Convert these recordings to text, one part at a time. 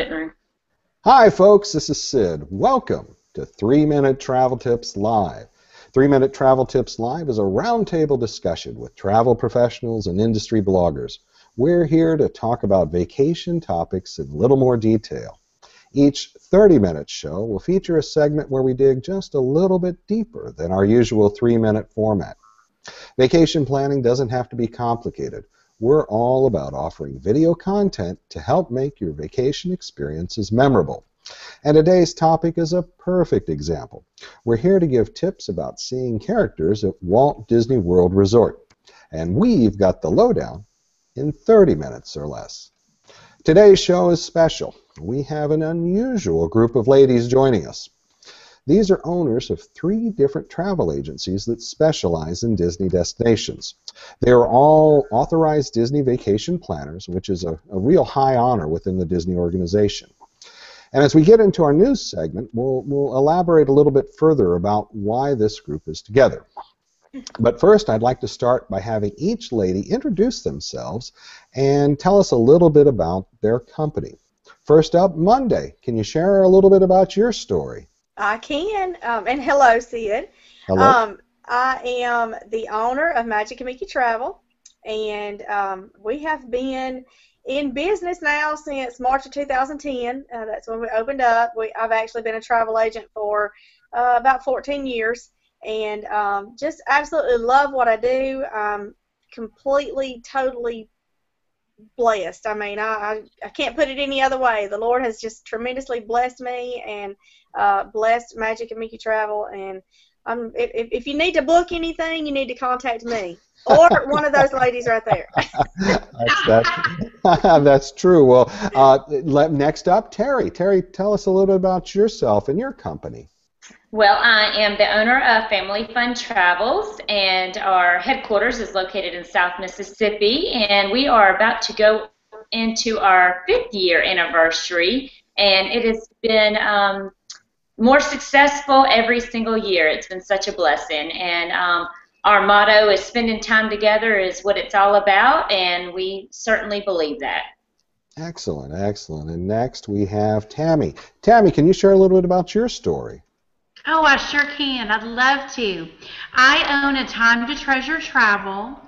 room. Hi folks, this is Sid. Welcome to 3-Minute Travel Tips Live. 3-Minute Travel Tips Live is a roundtable discussion with travel professionals and industry bloggers. We're here to talk about vacation topics in a little more detail. Each 30-minute show will feature a segment where we dig just a little bit deeper than our usual 3-minute format. Vacation planning doesn't have to be complicated. We're all about offering video content to help make your vacation experiences memorable. And today's topic is a perfect example. We're here to give tips about seeing characters at Walt Disney World Resort. And we've got the lowdown in 30 minutes or less. Today's show is special. We have an unusual group of ladies joining us. These are owners of 3 different travel agencies that specialize in Disney destinations. They are all authorized Disney vacation planners, which is a real high honor within the Disney organization. And as we get into our news segment, we'll elaborate a little bit further about why this group is together. But first, I'd like to start by having each lady introduce themselves and tell us a little bit about their company. First up, Monday. Can you share a little bit about your story? I can, and hello, Sid. Hello. I am the owner of Magic and Mickey Travel, and we have been in business now since March of 2010. That's when we opened up. I've actually been a travel agent for about 14 years, and just absolutely love what I do. I'm completely, totally blessed. I mean, I can't put it any other way. The Lord has just tremendously blessed me and blessed Magic and Mickey Travel. And if you need to book anything, you need to contact me or one of those ladies right there. That's true. Well, next up, Terry. Terry, tell us a little bit about yourself and your company. Well, I am the owner of Family Fun Travels, and our headquarters is located in South Mississippi, and we are about to go into our 5th year anniversary, and it has been more successful every single year. It's been such a blessing, and our motto is spending time together is what it's all about, and we certainly believe that. Excellent, excellent. And next we have Tammy. Tammy, can you share a little bit about your story? Oh, I sure can. I'd love to. I own a Time to Treasure Travel,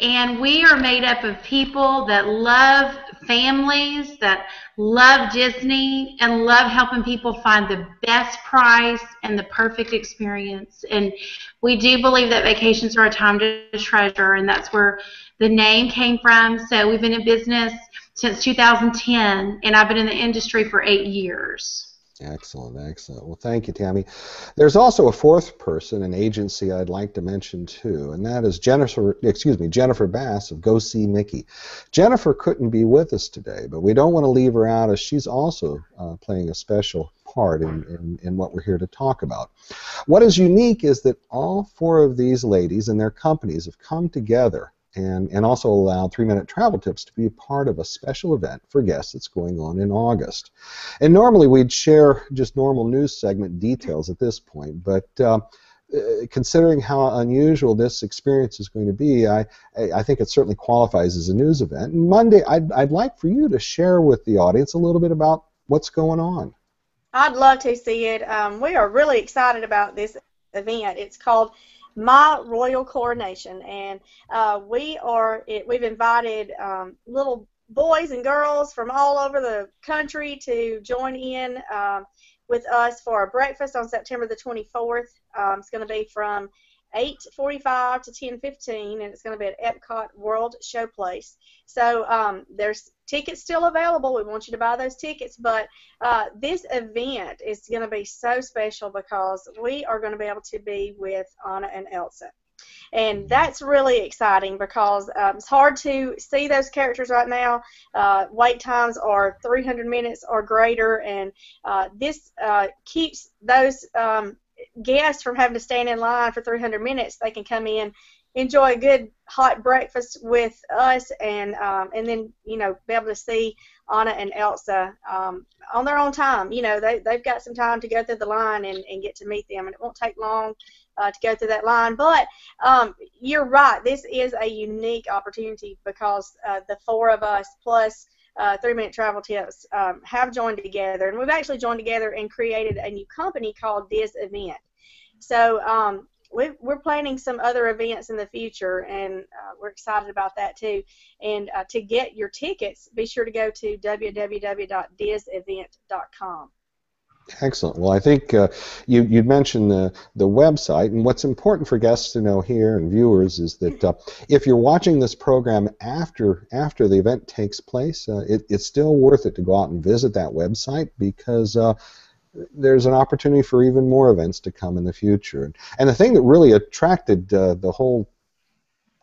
and we are made up of people that love families, that love Disney, and love helping people find the best price and the perfect experience. And we do believe that vacations are a time to treasure, and that's where the name came from. So we've been in business since 2010, and I've been in the industry for 8 years. Excellent, excellent. Well, thank you, Tammy. There's also a 4th person, an agency I'd like to mention too, and that is Jennifer Bass of Go See Mickey. Jennifer couldn't be with us today, but we don't want to leave her out as she's also playing a special part in what we're here to talk about. What is unique is that all 4 of these ladies and their companies have come together and also allowed 3-Minute Travel Tips to be a part of a special event for guests that's going on in August. And normally we'd share just normal news segment details at this point, but considering how unusual this experience is going to be, I think it certainly qualifies as a news event. And Monday, I'd like for you to share with the audience a little bit about what's going on. I'd love to see it. We are really excited about this event. It's called My Royal Coronation, and we've invited little boys and girls from all over the country to join in with us for a breakfast on September the 24th. It's going to be from 8:45 to 10:15, and it's going to be at Epcot World Showplace. So there's tickets still available. We want you to buy those tickets, but this event is going to be so special because we are going to be able to be with Anna and Elsa. And that's really exciting because it's hard to see those characters right now. Wait times are 300 minutes or greater, and this keeps those guests from having to stand in line for 300 minutes. They can come in, enjoy a good hot breakfast with us, and then be able to see Anna and Elsa on their own time. They've got some time to go through the line and get to meet them, and it won't take long to go through that line. But you're right, this is a unique opportunity because the 4 of us plus 3-minute travel tips have joined together, and we've actually joined together and created a new company called Diz Event. So we're planning some other events in the future, and we're excited about that too. And to get your tickets, be sure to go to www.dizevent.com. Excellent. Well, I think you'd mentioned the website, and what's important for guests to know here and viewers is that if you're watching this program after the event takes place, it's still worth it to go out and visit that website, because there's an opportunity for even more events to come in the future. And the thing that really attracted the whole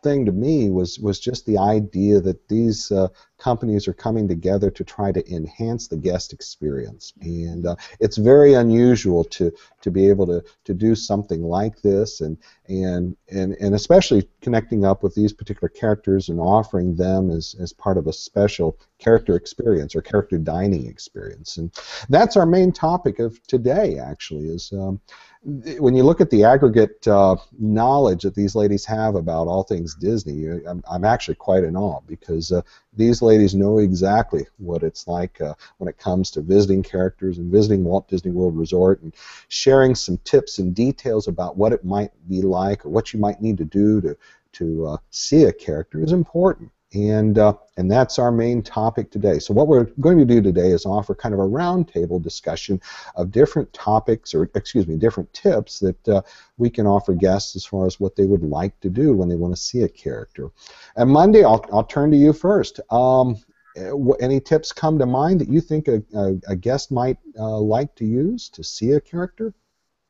thing to me was just the idea that these companies are coming together to try to enhance the guest experience, and it's very unusual to be able to do something like this, and especially connecting up with these particular characters and offering them as part of a special character experience or character dining experience. And that's our main topic of today, actually, is when you look at the aggregate knowledge that these ladies have about all things Disney, I'm actually quite in awe, because these ladies know exactly what it's like when it comes to visiting characters and visiting Walt Disney World Resort, and sharing some tips and details about what it might be like or what you might need to do to see a character is important. And that's our main topic today. So what we're going to do today is offer kind of a roundtable discussion of different topics, or excuse me, different tips that we can offer guests as far as what they would like to do when they want to see a character. And Monday, I'll turn to you first. Any tips come to mind that you think a guest might like to use to see a character?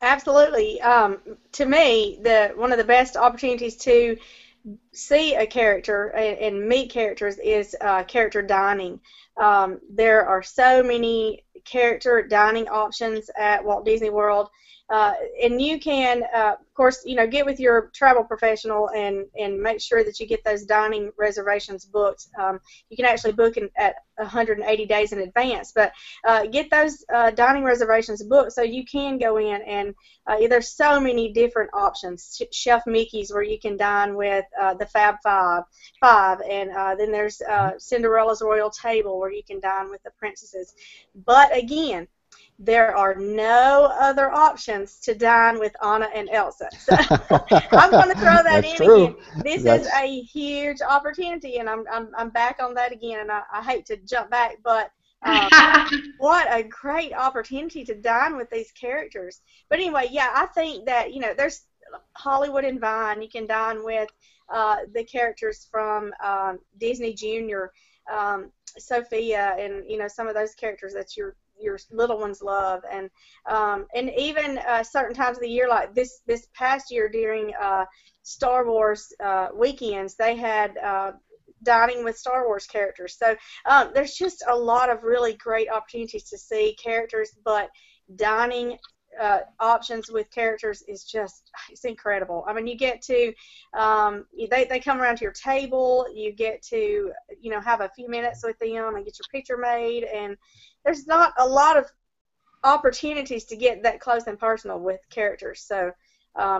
Absolutely. To me, one of the best opportunities to see a character and meet characters is character dining. There are so many character dining options at Walt Disney World, and you can, of course, get with your travel professional and make sure that you get those dining reservations booked. You can actually book at 180 days in advance, but get those dining reservations booked so you can go in, and there's so many different options. Chef Mickey's, where you can dine with the Fab Five, and then there's Cinderella's Royal Table, where you can dine with the princesses. But again, there are no other options to dine with Anna and Elsa. So I'm going to throw that in again. This is a huge opportunity, and I'm back on that again, and I hate to jump back, but what a great opportunity to dine with these characters. But anyway, yeah, I think that, there's Hollywood and Vine. You can dine with the characters from Disney Junior, Sophia, and some of those characters that your little ones love, and even certain times of the year, like this past year during Star Wars weekends, they had dining with Star Wars characters. So there's just a lot of really great opportunities to see characters, but dining options with characters is it's incredible. I mean, you get to they come around to your table, you get to have a few minutes with them and get your picture made, and there's not a lot of opportunities to get that close and personal with characters, so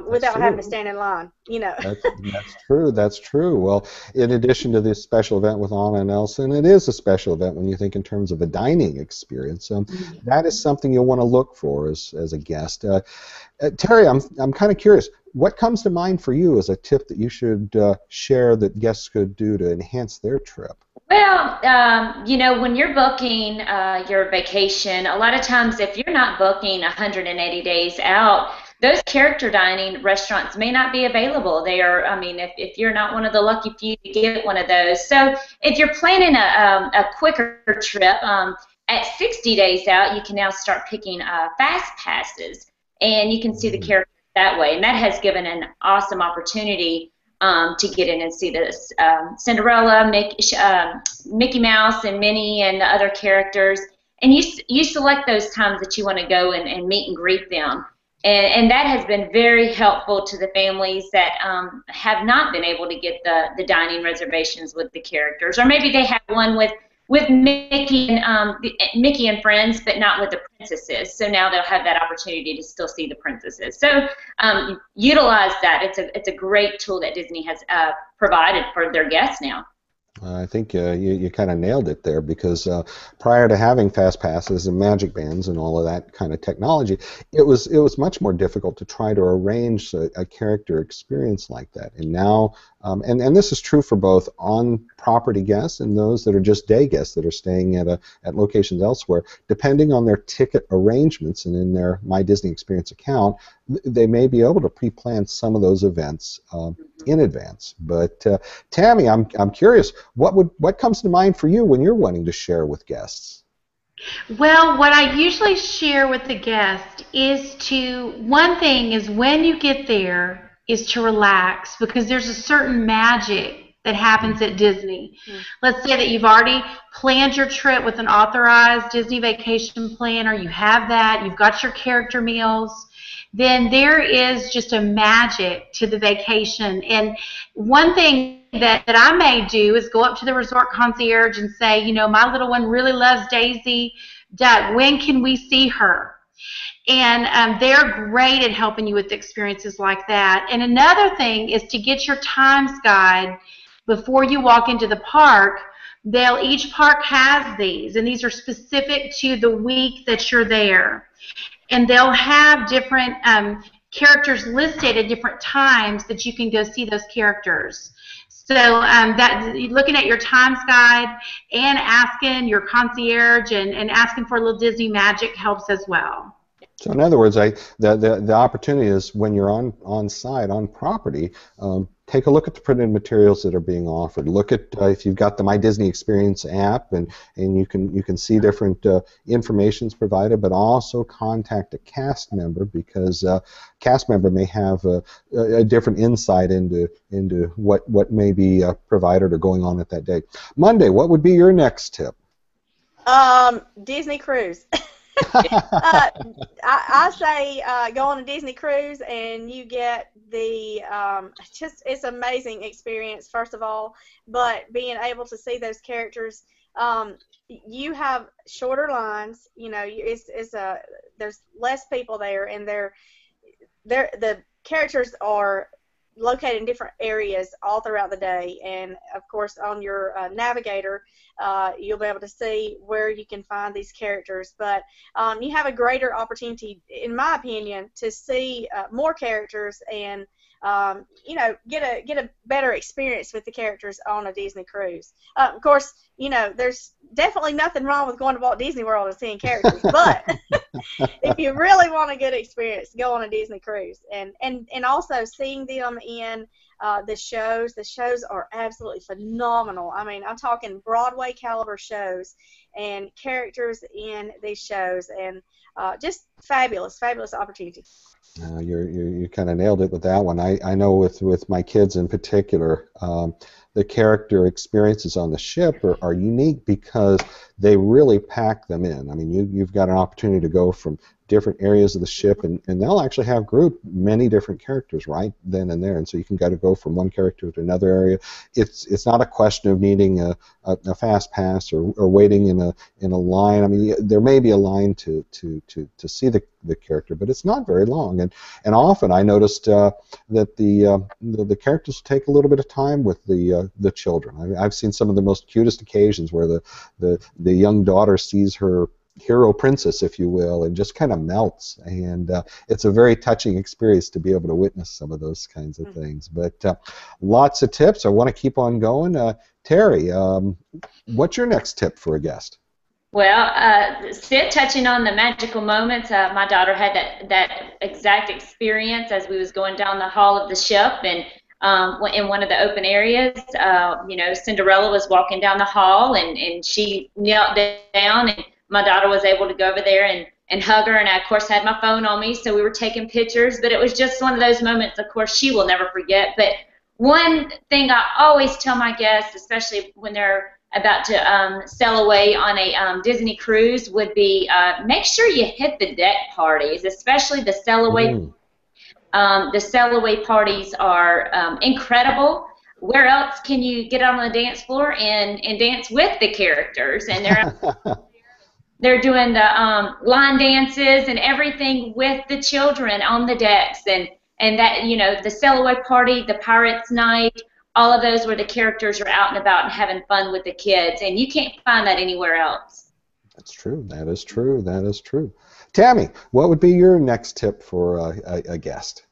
without having to stand in line, That's true. That's true. Well, in addition to this special event with Anna and Elsa, and it is a special event when you think in terms of a dining experience, that is something you'll want to look for as a guest. Terri, I'm kind of curious. What comes to mind for you as a tip that you should share that guests could do to enhance their trip? Well, when you're booking your vacation, a lot of times if you're not booking 180 days out, those character dining restaurants may not be available. They are, if you're not one of the lucky few to get one of those. So if you're planning a quicker trip, at 60 days out, you can now start picking fast passes, and you can see the characters that way. And that has given an awesome opportunity to get in and see this Cinderella, Mickey Mouse, and Minnie, and the other characters. And you select those times that you want to go and meet and greet them. And that has been very helpful to the families that have not been able to get the dining reservations with the characters, or maybe they have one with Mickey and friends, but not with the princesses. So now they'll have that opportunity to still see the princesses. So utilize that. It's a great tool that Disney has provided for their guests now. I think you kind of nailed it there, because prior to having fast passes and magic bands and all of that kind of technology, it was much more difficult to try to arrange a character experience like that. And now, and this is true for both on-property guests and those that are just day guests that are staying at locations elsewhere. Depending on their ticket arrangements and in their My Disney Experience account, they may be able to pre-plan some of those events in advance. But Tammy, I'm curious, what comes to mind for you when you're wanting to share with guests? Well, what I usually share with the guest is one thing is when you get there is to relax, because there's a certain magic that happens at Disney. Let's say that you've already planned your trip with an authorized Disney vacation planner, you have that, you've got your character meals, then there is just a magic to the vacation. And one thing that I may do is go up to the resort concierge and say, you know, my little one really loves Daisy Duck. When can we see her? And they're great at helping you with experiences like that. And another thing is to get your times guide before you walk into the park. Each park has these, and these are specific to the week that you're there. And they'll have different characters listed at different times that you can go see those characters. So looking at your times guide and asking your concierge and asking for a little Disney magic helps as well. So in other words, the opportunity is when you're on site, on property, take a look at the printed materials that are being offered. Look at if you've got the My Disney Experience app, and you can see different informations provided, but also contact a cast member, because cast member may have a different insight into what may be provided or going on at that day. Monday, what would be your next tip? Disney cruise. I say go on a Disney cruise, and you get the it's an amazing experience, first of all, but being able to see those characters, you have shorter lines, you know, there's less people there, and the characters are located in different areas all throughout the day, and of course on your navigator you'll be able to see where you can find these characters, but you have a greater opportunity, in my opinion, to see more characters and you know, get a better experience with the characters on a Disney cruise. Of course, you know, there's definitely nothing wrong with going to Walt Disney World and seeing characters, but if you really want a good experience, go on a Disney cruise, and also seeing them in the shows. The shows are absolutely phenomenal. I mean, I'm talking Broadway caliber shows and characters in these shows, and just fabulous opportunity. You kind of nailed it with that one. I know with my kids in particular, the character experiences on the ship are unique because they really pack them in. I mean, you've got an opportunity to go from different areas of the ship, and they'll actually have grouped many different characters right then and there, and so you can go from one character to another area. It's not a question of needing a fast pass or waiting in a line. I mean, there may be a line to see the character, but it's not very long, and often I noticed that the characters take a little bit of time with the children. I've seen some of the most cutest occasions where the young daughter sees her hero princess, if you will, and just kind of melts, and it's a very touching experience to be able to witness some of those kinds of things. But lots of tips. I want to keep on going. Terri, what's your next tip for a guest? Well, Sid, touching on the magical moments, my daughter had that exact experience as we was going down the hall of the ship, and in one of the open areas, you know, Cinderella was walking down the hall, and she knelt down, and my daughter was able to go over there and hug her, and I, of course, had my phone on me, so we were taking pictures, but it was just one of those moments, of course, she will never forget. But one thing I always tell my guests, especially when they're about to sail away on a Disney cruise, would be make sure you hit the deck parties, especially the sail away. The sail away parties are incredible. Where else can you get on the dance floor and dance with the characters? And they're doing the line dances and everything with the children on the decks, and that, you know, the sail away party, the Pirates Night, all of those where the characters are out and about and having fun with the kids, and you can't find that anywhere else. That's true. That is true. That is true. Tammy, what would be your next tip for a guest?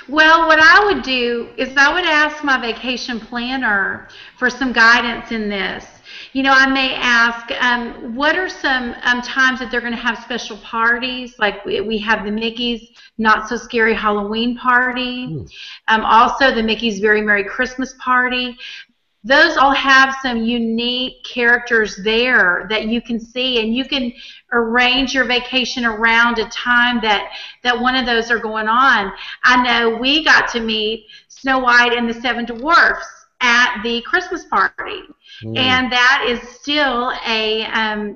Well, what I would do is I would ask my vacation planner for some guidance in this. You know, I may ask, what are some times that they're going to have special parties? Like we have the Mickey's Not So Scary Halloween party, also the Mickey's Very Merry Christmas party. Those all have some unique characters there that you can see, and you can arrange your vacation around a time that one of those are going on. I know we got to meet Snow White and the Seven Dwarfs at the Christmas party, and that is still a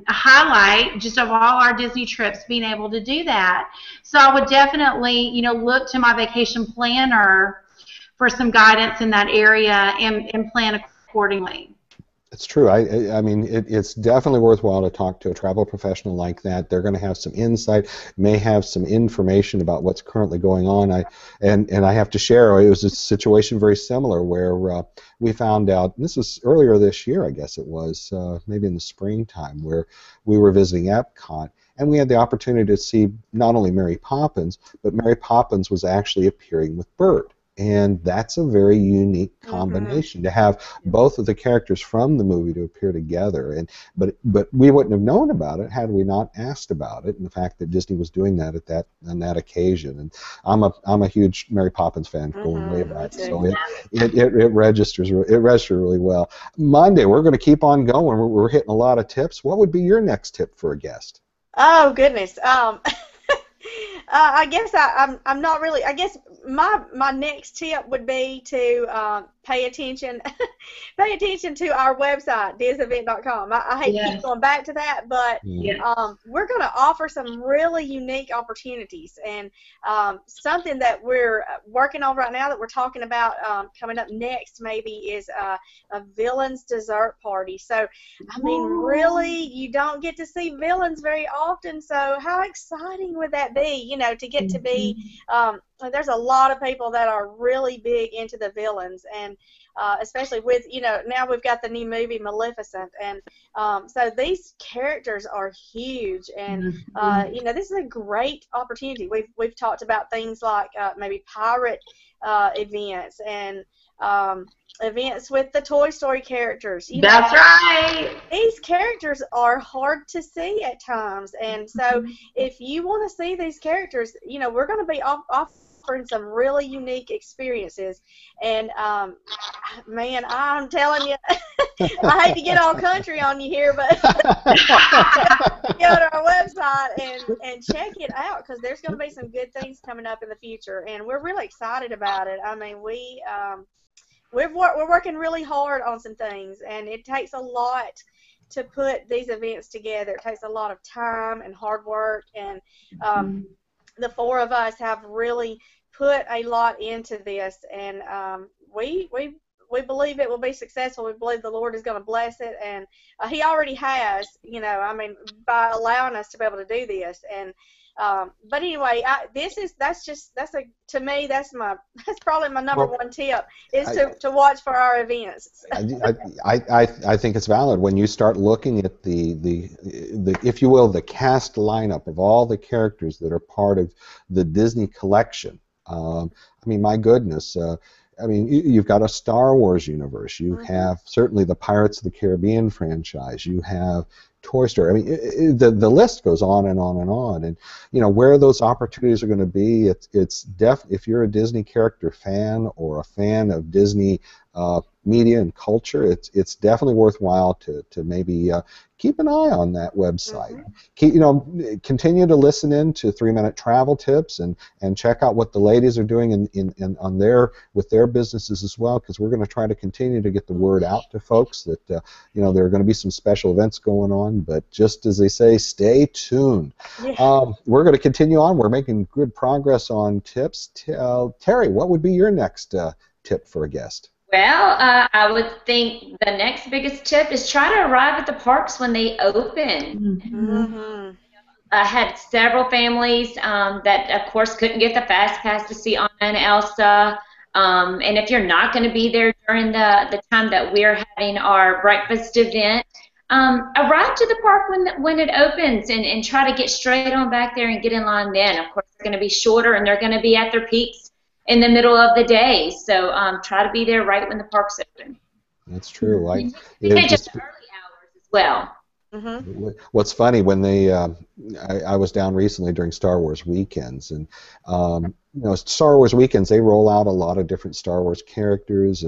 highlight just of all our Disney trips, being able to do that. So I would definitely, you know, look to my vacation planner for some guidance in that area and plan accordingly. It's true. I mean, it's definitely worthwhile to talk to a travel professional like that. They're going to have some insight, may have some information about what's currently going on. And I have to share, it was a situation very similar where we found out, and this was earlier this year, I guess it was, maybe in the springtime, where we were visiting Epcot. And we had the opportunity to see not only Mary Poppins, but Mary Poppins was actually appearing with Bert. And that's a very unique combination to have both of the characters from the movie to appear together. And but we wouldn't have known about it had we not asked about it, and the fact that Disney was doing that on that occasion. And I'm a huge Mary Poppins fan going way back, so it registers really well. Monday, we're going to keep on going. We're hitting a lot of tips. What would be your next tip for a guest? Oh goodness. I guess I'm not really. I guess my next tip would be to pay attention to our website, disevent.com. I hate to keep going back to that, but we're going to offer some really unique opportunities, and something that we're working on right now that we're talking about coming up next maybe is a villains dessert party. So, I mean, really, you don't get to see villains very often, so how exciting would that be, you know, to get to be, there's a lot of people that are really big into the villains, and especially with, you know, now we've got the new movie Maleficent, and so these characters are huge, and you know, this is a great opportunity. We've talked about things like maybe pirate events and events with the Toy Story characters. You That's know, right. These characters are hard to see at times, and so if you want to see these characters, you know, we're going to be offering some really unique experiences, and man, I'm telling you, I hate to get all country on you here, but go to our website and check it out, because there's going to be some good things coming up in the future, and we're really excited about it. I mean, we're working really hard on some things, and it takes a lot to put these events together. It takes a lot of time and hard work, and the four of us have really put a lot into this, and we believe it will be successful. We believe the Lord is going to bless it, and He already has, you know, I mean, by allowing us to be able to do this. And but anyway, to me, that's probably my number one tip is to watch for our events. I think it's valid when you start looking at the if you will, the cast lineup of all the characters that are part of the Disney collection. I mean, my goodness. I mean, you've got a Star Wars universe. You have certainly the Pirates of the Caribbean franchise. You have Toy Story. I mean, the list goes on and on and on. And you know where those opportunities are going to be. If you're a Disney character fan or a fan of Disney media and culture, it's definitely worthwhile to maybe keep an eye on that website. Continue to listen in to 3-Minute Travel Tips and check out what the ladies are doing with their businesses as well, because we're going to try to continue to get the word out to folks that there are going to be some special events going on. But just as they say, stay tuned. We're going to continue on. We're making good progress on tips. Terri, what would be your next tip for a guest? Well, I would think the next biggest tip is try to arrive at the parks when they open. I had several families that, of course, couldn't get the Fast Pass to see Anna and Elsa. And if you're not going to be there during the time that we're having our breakfast event, arrive to the park when it opens and try to get straight on back there and get in line then. Of course, they're going to be shorter and they're going to be at their peaks in the middle of the day. So try to be there right when the park's open. That's true. And take advantage of the early hours as well. Mm-hmm. What's funny, when I was down recently during Star Wars weekends, and Star Wars weekends, they roll out a lot of different Star Wars characters,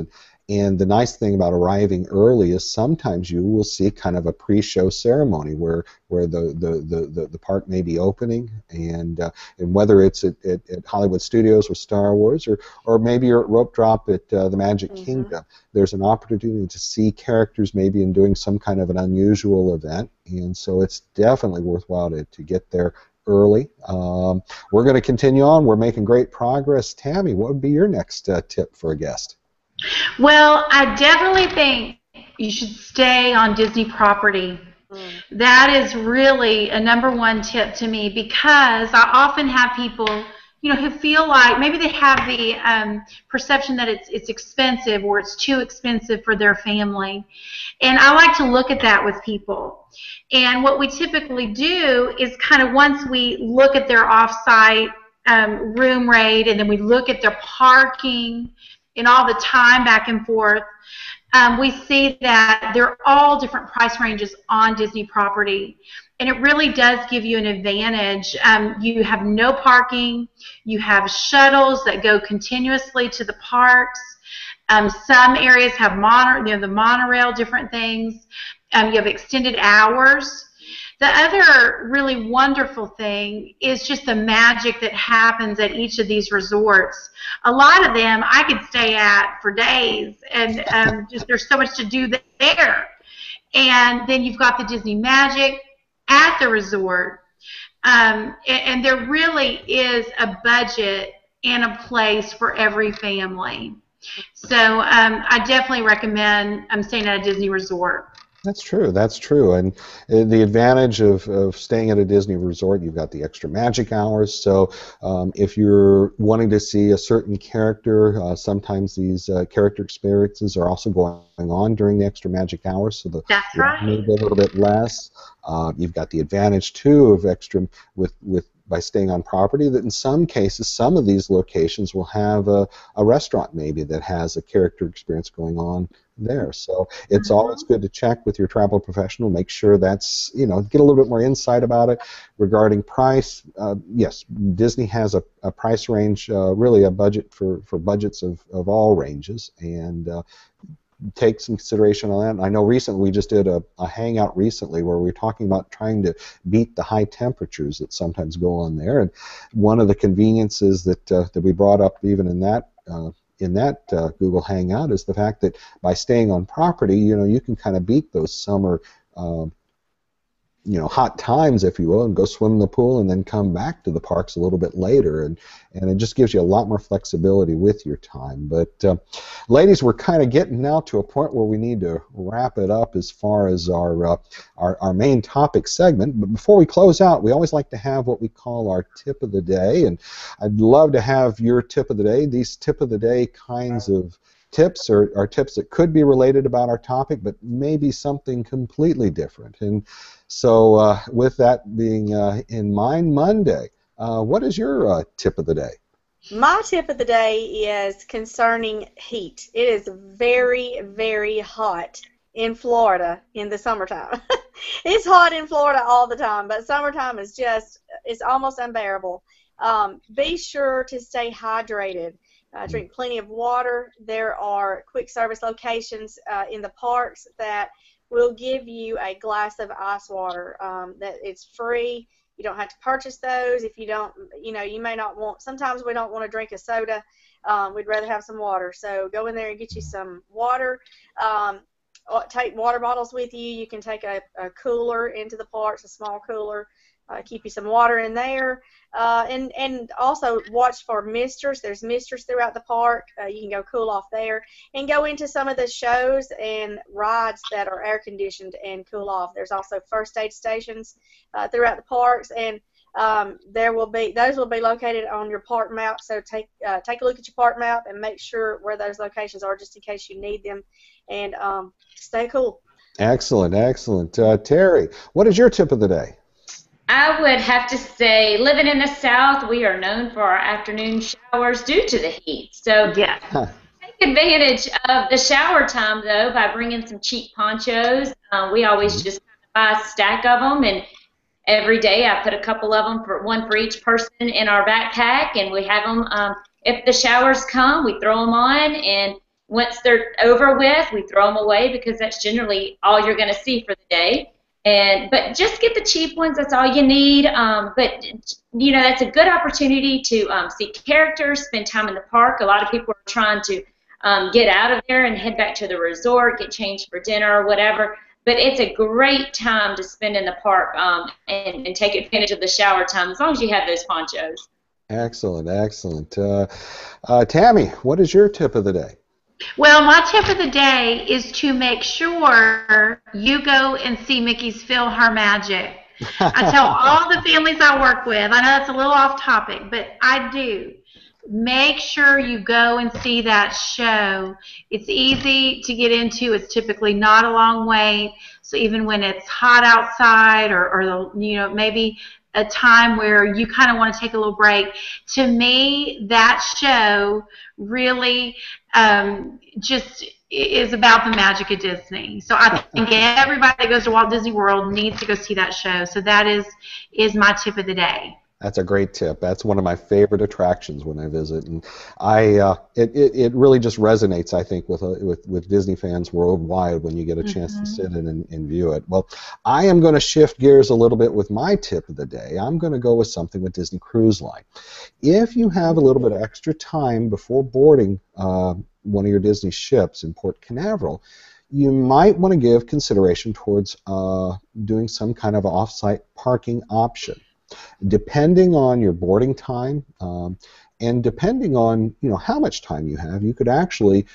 and the nice thing about arriving early is sometimes you will see kind of a pre-show ceremony where the park may be opening, and whether it's at Hollywood Studios with Star Wars, or maybe you're at Rope Drop at the Magic Kingdom, there's an opportunity to see characters maybe in doing some kind of an unusual event, and so it's definitely worthwhile to get there early. We're going to continue on. We're making great progress. Tammy, what would be your next tip for a guest? Well, I definitely think you should stay on Disney property. That is really a #1 tip to me, because I often have people, who feel like maybe they have the perception that it's expensive, or it's too expensive for their family. And I like to look at that with people. And what we typically do is kind of, once we look at their off-site room rate, and then we look at their parking and all the time back and forth, we see that they're all different price ranges on Disney property. And it really does give you an advantage. You have no parking. You have shuttles that go continuously to the parks. Some areas have the monorail, different things. You have extended hours. The other really wonderful thing is just the magic that happens at each of these resorts. A lot of them I could stay at for days, and just there's so much to do there. And then you've got the Disney magic at the resort, and there really is a budget and a place for every family. So I definitely recommend staying at a Disney resort. That's true. That's true. And the advantage of staying at a Disney resort, you've got the extra magic hours. So if you're wanting to see a certain character, sometimes these character experiences are also going on during the extra magic hours. So That's right. Maybe a little bit less. You've got the advantage too of extra by staying on property, that in some cases, some of these locations will have a restaurant maybe that has a character experience going on there. So it's always good to check with your travel professional, make sure that's, get a little bit more insight about it. Regarding price, yes, Disney has a price range, really a budget for budgets of all ranges, and take some consideration on that. And I know recently we just did a hangout recently where we were talking about trying to beat the high temperatures that sometimes go on there, and one of the conveniences that we brought up even in that Google Hangout is the fact that by staying on property, you can kind of beat those summer hot times, if you will, and go swim in the pool and then come back to the parks a little bit later, and it just gives you a lot more flexibility with your time. But ladies, we're kind of getting now to a point where we need to wrap it up as far as our main topic segment. But before we close out, we always like to have what we call our tip of the day, and I'd love to have your tip of the day. These tip of the day kinds of tips are tips that could be related about our topic, but maybe something completely different. And so with that being in mind, Monday, what is your tip of the day? My tip of the day is concerning heat. It is very, very hot in Florida in the summertime. It's hot in Florida all the time, but summertime is it's almost unbearable. Be sure to stay hydrated. Drink plenty of water. There are quick service locations in the parks that will give you a glass of ice water. That it's free. You don't have to purchase those. If you don't, you may not want. Sometimes we don't want to drink a soda. We'd rather have some water. So go in there and get you some water. Take water bottles with you. You can take a cooler into the parks, a small cooler. Keep you some water in there, and also watch for misters. There's misters throughout the park. You can go cool off there and go into some of the shows and rides that are air conditioned and cool off. There's also first aid stations throughout the parks, and those will be located on your park map. So take a look at your park map and make sure where those locations are, just in case you need them. And stay cool. Excellent, excellent. Terry, what is your tip of the day? I would have to say, living in the South, we are known for our afternoon showers due to the heat. So Yeah. take advantage of the shower time, though, by bringing some cheap ponchos. We always just buy a stack of them, and every day I put a couple of them, one for each person in our backpack, and we have them. If the showers come, we throw them on, and once they're over with, we throw them away because that's generally all you're going to see for the day. But just get the cheap ones. That's all you need. But that's a good opportunity to see characters, spend time in the park. A lot of people are trying to get out of there and head back to the resort, get changed for dinner or whatever. But it's a great time to spend in the park and take advantage of the shower time as long as you have those ponchos. Excellent, excellent. Tammy, what is your tip of the day? Well, my tip of the day is to make sure you go and see Mickey's Feel Her Magic. I tell all the families I work with, I know that's a little off topic, but I do. Make sure you go and see that show. It's easy to get into. It's typically not a long wait. So even when it's hot outside or maybe a time where you kind of want to take a little break, to me, that show really just is about the magic of Disney. So I think everybody that goes to Walt Disney World needs to go see that show. So that is my tip of the day. That's a great tip. That's one of my favorite attractions when I visit, and it really just resonates, I think, with Disney fans worldwide when you get a chance to sit in and view it. Well, I am going to shift gears a little bit with my tip of the day. I'm going to go with something with Disney Cruise Line. If you have a little bit of extra time before boarding one of your Disney ships in Port Canaveral, you might want to give consideration towards doing some kind of off-site parking option. Depending on your boarding time and depending on how much time you have, you could actually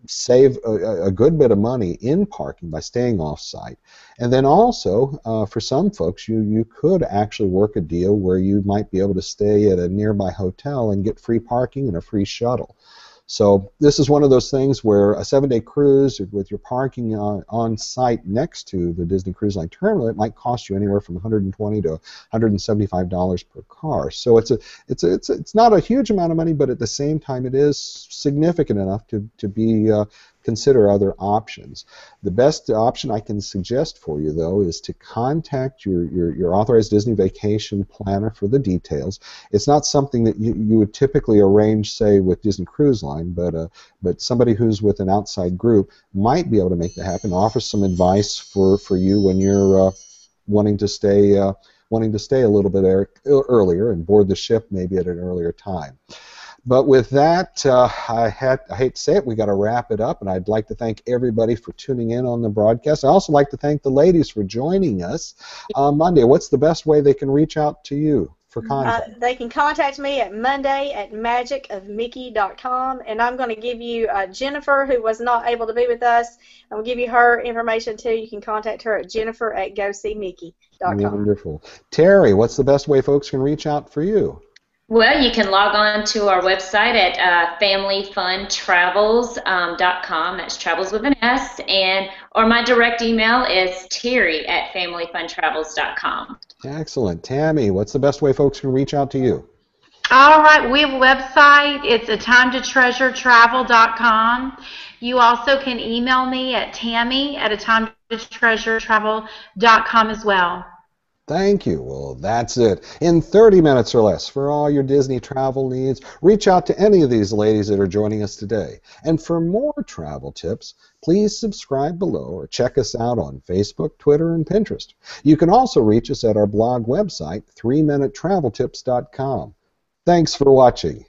save a good bit of money in parking by staying off-site. And then also, for some folks, you could actually work a deal where you might be able to stay at a nearby hotel and get free parking and a free shuttle. So this is one of those things where a 7-day cruise with your parking on site next to the Disney Cruise Line terminal, it might cost you anywhere from $120 to $175 per car. So it's not a huge amount of money, but at the same time it is significant enough to be consider other options. The best option I can suggest for you, though, is to contact your authorized Disney vacation planner for the details. It's not something that you would typically arrange, say, with Disney Cruise Line, but somebody who's with an outside group might be able to make that happen, offer some advice for you when you're wanting to stay a little bit earlier and board the ship maybe at an earlier time. But with that, I hate to say it, we got to wrap it up, and I'd like to thank everybody for tuning in on the broadcast. I also like to thank the ladies for joining us on Monday. What's the best way they can reach out to you for contact? They can contact me at monday@magicofmickey.com, and I'm going to give you Jennifer, who was not able to be with us. I'm going to give you her information, too. You can contact her at jennifer@goseemickey.com. Wonderful. Terry, what's the best way folks can reach out for you? Well, you can log on to our website at familyfuntravels.com. That's travels with an S. Or my direct email is terri@familyfuntravels.com. Excellent. Tammy, what's the best way folks can reach out to you? All right, we have a website. It's atimetotreasuretravel.com. You also can email me at tammy@atimetotreasuretravel.com as well. Thank you. Well, that's it. In 30 minutes or less for all your Disney travel needs, reach out to any of these ladies that are joining us today. And for more travel tips, please subscribe below or check us out on Facebook, Twitter, and Pinterest. You can also reach us at our blog website, 3minutetraveltips.com. Thanks for watching.